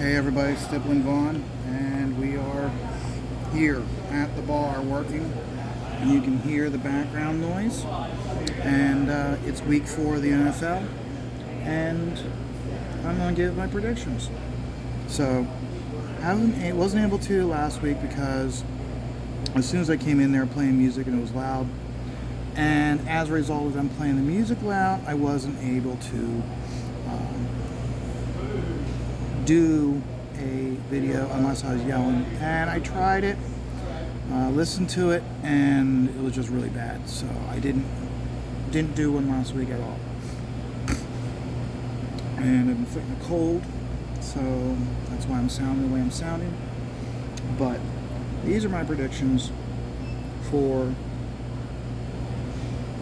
Hey everybody, Stiplin Vaughn, and we are here at the bar working, and you can hear the background noise, and it's week 4 of the NFL, and I'm going to give my predictions. So, I wasn't able to last week because as soon as I came in there playing music and it was loud, and as a result of them playing the music loud, I wasn't able to do a video unless I was yelling, and I tried it, listened to it, and it was just really bad, so I didn't do one last week at all. And I've been fighting a cold, so that's why I'm sounding the way I'm sounding. But these are my predictions for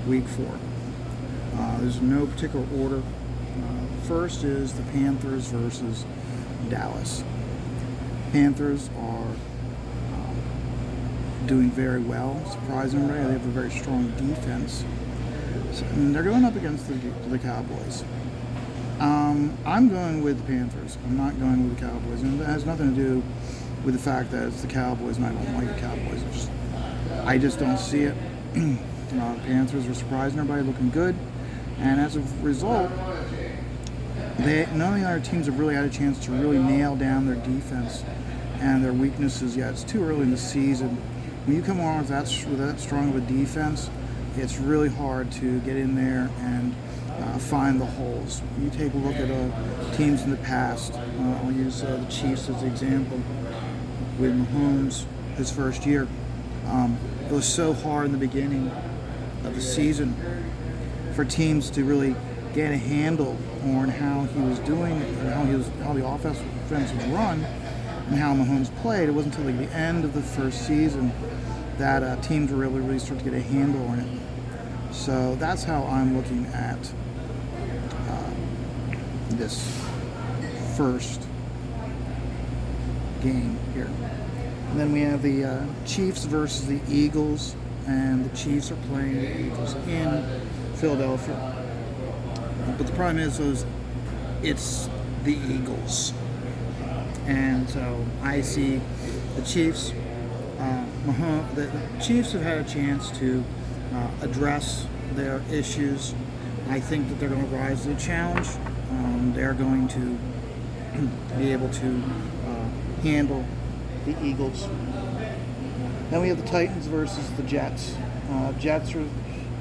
week 4. There's no particular order. First is the Panthers versus Dallas. Panthers are doing very well, surprisingly. They have a very strong defense. And they're going up against the Cowboys. I'm going with the Panthers. I'm not going with the Cowboys. And it has nothing to do with the fact that it's the Cowboys and I don't like the Cowboys. I just don't see it. The Panthers are surprising everybody, looking good. And as a result, none of the other teams have really had a chance to really nail down their defense and their weaknesses yet. It's too early in the season. When you come on with that strong of a defense, it's really hard to get in there and find the holes. You take a look at teams in the past. I'll use the Chiefs as an example. With Mahomes, his first year, it was so hard in the beginning of the season for teams to really get a handle on how he was doing, how the offense was run, and how Mahomes played. It wasn't until the end of the first season that teams were really starting to get a handle on it. So that's how I'm looking at this first game here. And then we have the Chiefs versus the Eagles, and the Chiefs are playing the Eagles in Philadelphia. But the problem is it's the Eagles. And so I see the Chiefs, the Chiefs have had a chance to address their issues. I think that they're going to rise to the challenge. They're going to be able to handle the Eagles. Then we have the Titans versus the Jets. Jets are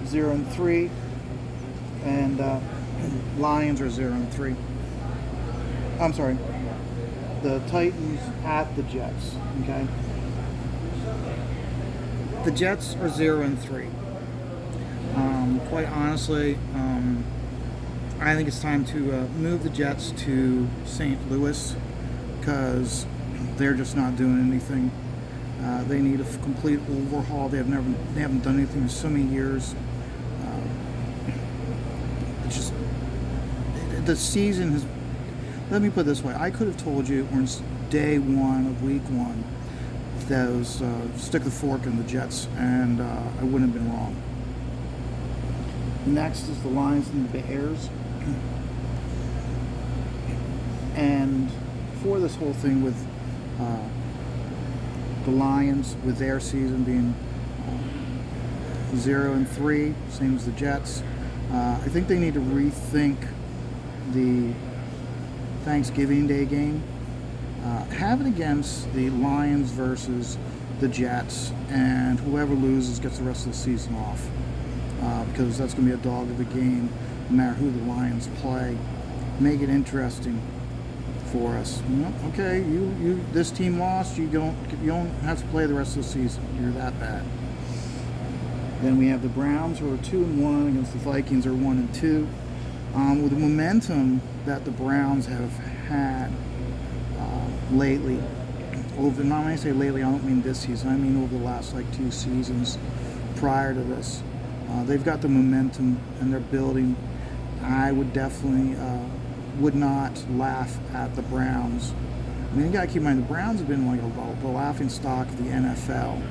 0-3, and Lions are 0-3. I'm sorry. The Titans at the Jets. Okay. The Jets are 0-3. Quite honestly, I think it's time to move the Jets to St. Louis because they're just not doing anything. They need a complete overhaul. They haven't done anything in so many years. It's just the season has. Let me put it this way: I could have told you on day 1 of week 1 that was stick the fork in the Jets, and I wouldn't have been wrong. Next is the Lions and the Bears. And for this whole thing with the Lions, with their season being 0-3, same as the Jets, I think they need to rethink the Thanksgiving Day game. Have it against the Lions versus the Jets, and whoever loses gets the rest of the season off. Because that's going to be a dog of a game, no matter who the Lions play. Make it interesting for us. Okay, you this team lost. You don't have to play the rest of the season. You're that bad. Then we have the Browns, who are 2-1 against the Vikings, are 1-2. With the momentum that the Browns have had lately, when I say lately, I don't mean this season. I mean over the last 2 seasons prior to this. They've got the momentum and they're building. I would definitely would not laugh at the Browns. I mean, you got to keep in mind the Browns have been the laughing stock of the NFL.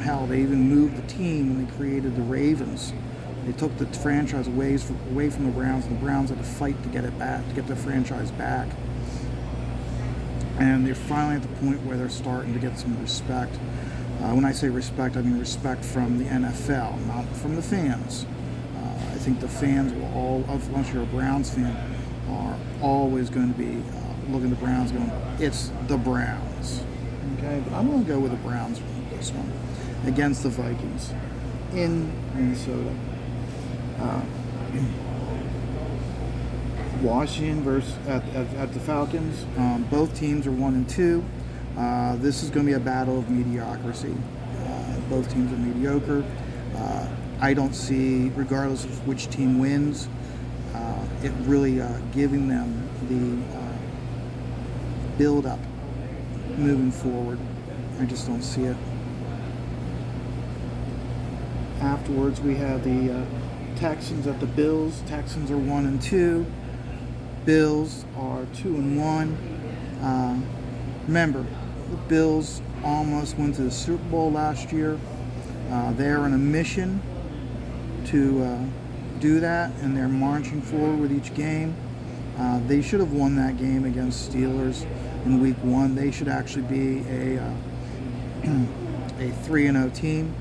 Hell, they even moved the team when they created the Ravens. They took the franchise away from the Browns, and the Browns had to fight to get it back, to get the franchise back. and they're finally at the point where they're starting to get some respect. When I say respect, I mean respect from the NFL, not from the fans. I think the fans will all, unless you're a Browns fan, are always going to be looking at the Browns going, it's the Browns. Okay, but I'm going to go with the Browns for this one against the Vikings in Minnesota. Washington versus at the Falcons. Both teams are 1-2. This is going to be a battle of mediocrity. Both teams are mediocre. I don't see, regardless of which team wins, it really giving them the build-up moving forward. I just don't see it. Afterwards, we have the Texans at the Bills. Texans are 1-2. Bills are 2-1. Remember, the Bills almost went to the Super Bowl last year. They're on a mission to do that, and they're marching forward with each game. They should have won that game against Steelers in Week 1. They should actually be a 3-0 team.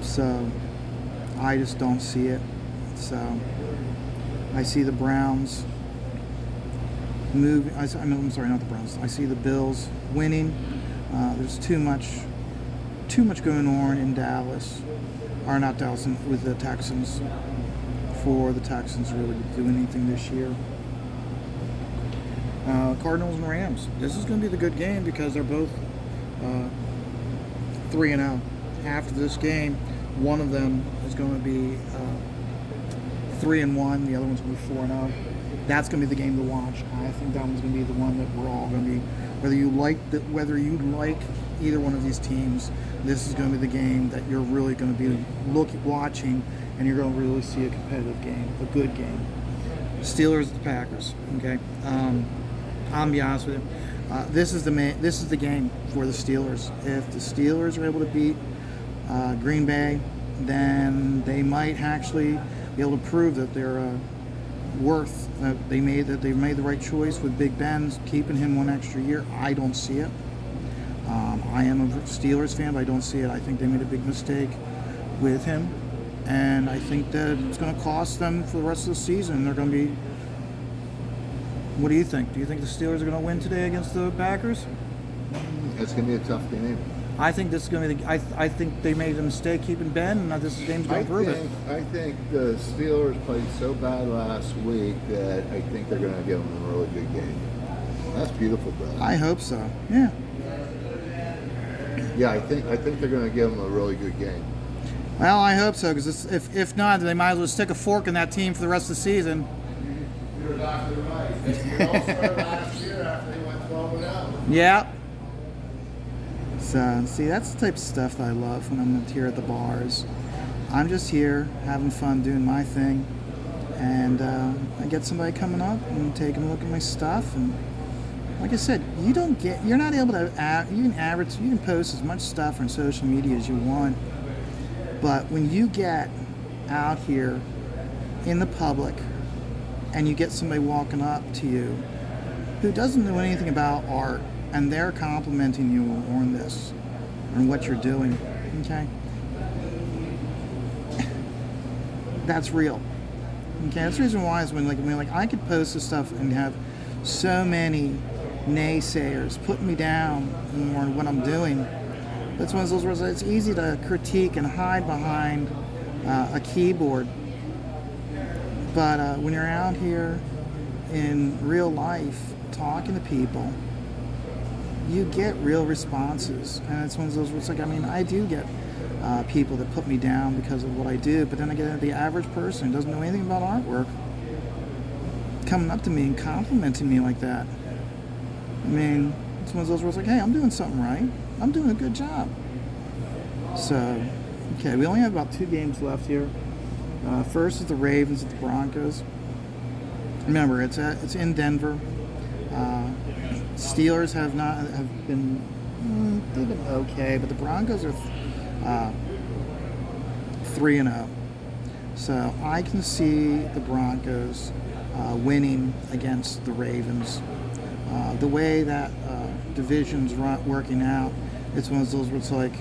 So I just don't see it. So I see the Browns moving. I'm sorry, not the Browns. I see the Bills winning. There's too much going on in Dallas, or not Dallas, with the Texans, for the Texans really to do anything this year. Cardinals and Rams. This is going to be the good game because they're both 3-0. After this game, one of them is going to be 3-1. The other one's going to be 4-0. That's going to be the game to watch. I think that one's going to be the one that we're all going to be. Whether you like either one of these teams, this is going to be the game that you're really going to be watching, and you're going to really see a competitive game, a good game. Steelers, the Packers. Okay, I'll be honest with you. This is the game for the Steelers. If the Steelers are able to beat Green Bay, then they might actually be able to prove that they're worth. They made the right choice with Big Ben, keeping him one extra year. I don't see it. I am a Steelers fan, but I don't see it. I think they made a big mistake with him, and I think that it's going to cost them for the rest of the season. They're going to be. What do you think? Do you think the Steelers are going to win today against the Packers? It's going to be a tough game. I think this is going to be. I think they made a mistake keeping Ben, and this game's going to prove it. I think the Steelers played so bad last week that I think they're going to give them a really good game. That's beautiful, brother. I hope so. Yeah. Yeah, I think they're going to give them a really good game. Well, I hope so, because if not, they might as well stick a fork in that team for the rest of the season. You're exactly right. They all started last year after they went 12-0. Yeah. So, see, that's the type of stuff that I love when I'm here at the bars. I'm just here having fun doing my thing, and I get somebody coming up and taking a look at my stuff, and like I said, you're not able to, you can post as much stuff on social media as you want, but when you get out here in the public and you get somebody walking up to you who doesn't know anything about art, and they're complimenting you on this, on what you're doing, okay? That's real. Okay, that's the reason why is when I could post this stuff and have so many naysayers putting me down on what I'm doing. That's one of those words. It's easy to critique and hide behind a keyboard, but when you're out here in real life talking to people, you get real responses, and it's one of those words. I do get people that put me down because of what I do, but then I get the average person who doesn't know anything about artwork coming up to me and complimenting me like that. I mean, it's one of those words hey, I'm doing something right. I'm doing a good job. So, okay, we only have about 2 games left here. First is the Ravens at the Broncos. Remember, it's in Denver. Steelers have been they've been okay, but the Broncos are 3-0. So I can see the Broncos winning against the Ravens. The way that division's working out, it's one of those where it's like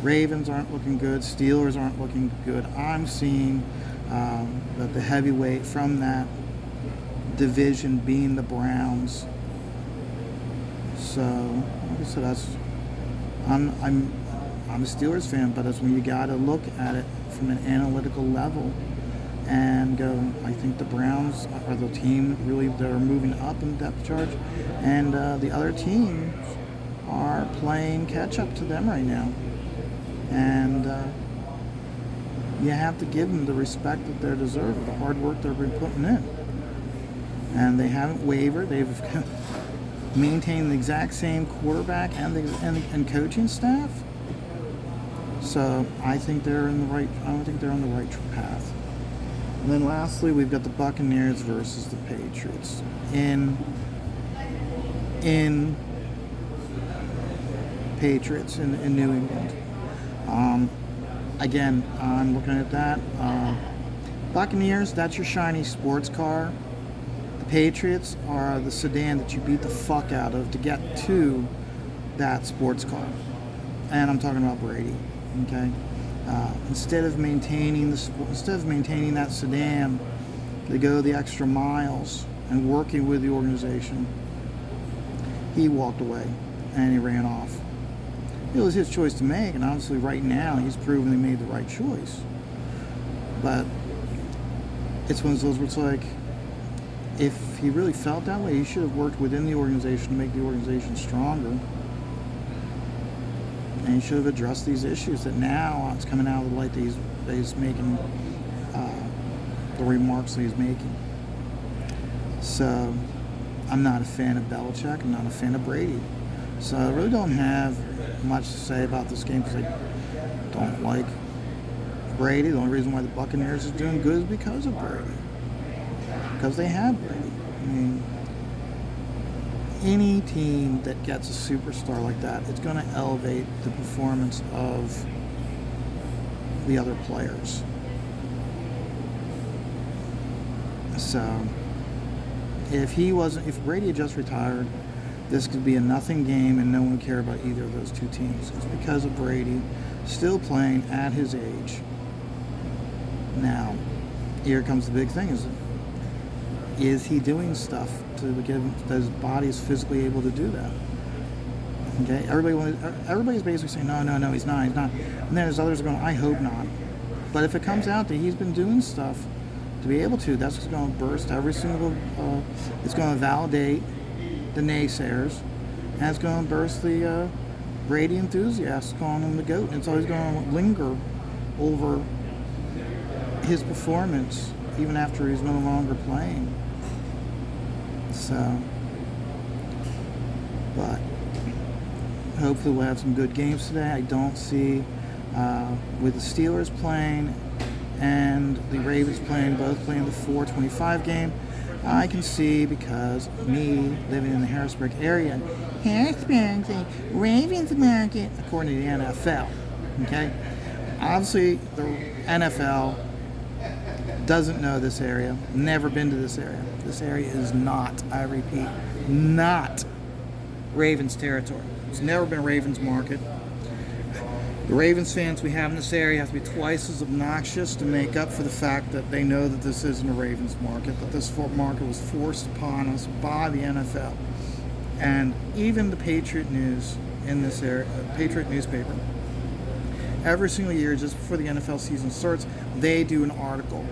Ravens aren't looking good, Steelers aren't looking good. I'm seeing that the heavyweight from that division being the Browns. So, like I said, I'm a Steelers fan, but that's when you got to look at it from an analytical level and go, I think the Browns are the team really that are moving up in the depth chart, and the other teams are playing catch up to them right now. And you have to give them the respect that they deserve, the hard work they've been putting in. And they haven't wavered. They've maintained the exact same quarterback and coaching staff. So I think they're in the right. I don't think they're on the right path. And then lastly, we've got the Buccaneers versus the Patriots in Patriots in New England. Again, I'm looking at that. Buccaneers, that's your shiny sports car. The Patriots are the sedan that you beat the fuck out of to get to that sports car. And I'm talking about Brady. Okay. Instead of maintaining that sedan, they go the extra miles and working with the organization. He walked away and he ran off. It was his choice to make, and obviously right now he's proven he made the right choice. But it's one of those where it's like, if he really felt that way, he should have worked within the organization to make the organization stronger. And he should have addressed these issues that now it's coming out of the light that he's making, the remarks that he's making. So I'm not a fan of Belichick. I'm not a fan of Brady. So I really don't have much to say about this game because I don't like Brady. The only reason why the Buccaneers is doing good is because of Brady. Because they have Brady. I mean, any team that gets a superstar like that, it's going to elevate the performance of the other players. So if Brady had just retired, this could be a nothing game and no one would care about either of those two teams. It's because of Brady still playing at his age. Now, here comes the big thing: is he doing stuff to get that his body is physically able to do that? Okay, everybody's basically saying no, he's not. And then there's others going, I hope not. But if it comes out that he's been doing stuff to be able to, that's going to burst every single. It's going to validate the naysayers, and it's going to burst the Brady enthusiasts calling him the GOAT, and it's always going to linger over his performance even after he's no longer playing. So, but hopefully we'll have some good games today. I don't see, with the Steelers playing and the Ravens both playing the 4:25 game, I can see, because me living in the Harrisburg area, Harrisburg's a Ravens market, according to the NFL. Okay? Obviously, the NFL doesn't know this area, never been to this area. This area is not, I repeat, not Ravens territory. It's never been a Ravens market. The Ravens fans we have in this area have to be twice as obnoxious to make up for the fact that they know that this isn't a Ravens market, that this market was forced upon us by the NFL. And even the Patriot News in this area, Patriot newspaper, every single year just before the NFL season starts, they do an article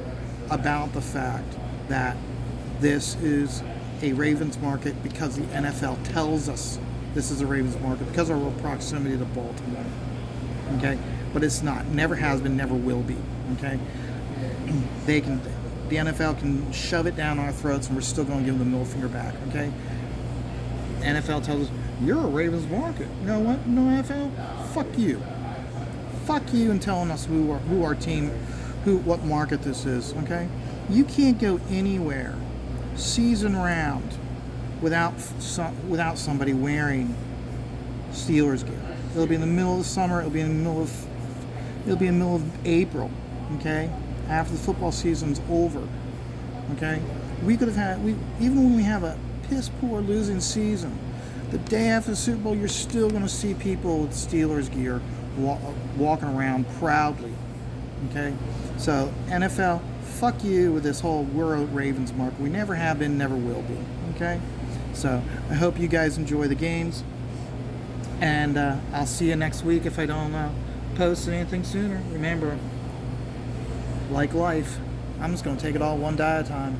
about the fact that this is a Ravens market because the NFL tells us this is a Ravens market because of our proximity to Baltimore. Okay, but it's not. Never has been. Never will be. Okay, the NFL can shove it down our throats, and we're still going to give them the middle finger back. Okay, NFL tells us you're a Ravens market. You know what? No, NFL, fuck you. Fuck you and telling us who our team, what market this is. Okay, you can't go anywhere season round without somebody wearing Steelers gear. It'll be in the middle of the summer. It'll be in the middle of April. Okay, after the football season's over. Okay, we could have had even when we have a piss poor losing season. The day after the Super Bowl, you're still going to see people with Steelers gear walking around proudly. Okay? So, NFL, fuck you with this whole we're a Ravens mark. We never have been, never will be. Okay? So, I hope you guys enjoy the games. And I'll see you next week if I don't post anything sooner. Remember, like life, I'm just going to take it all one day at a time.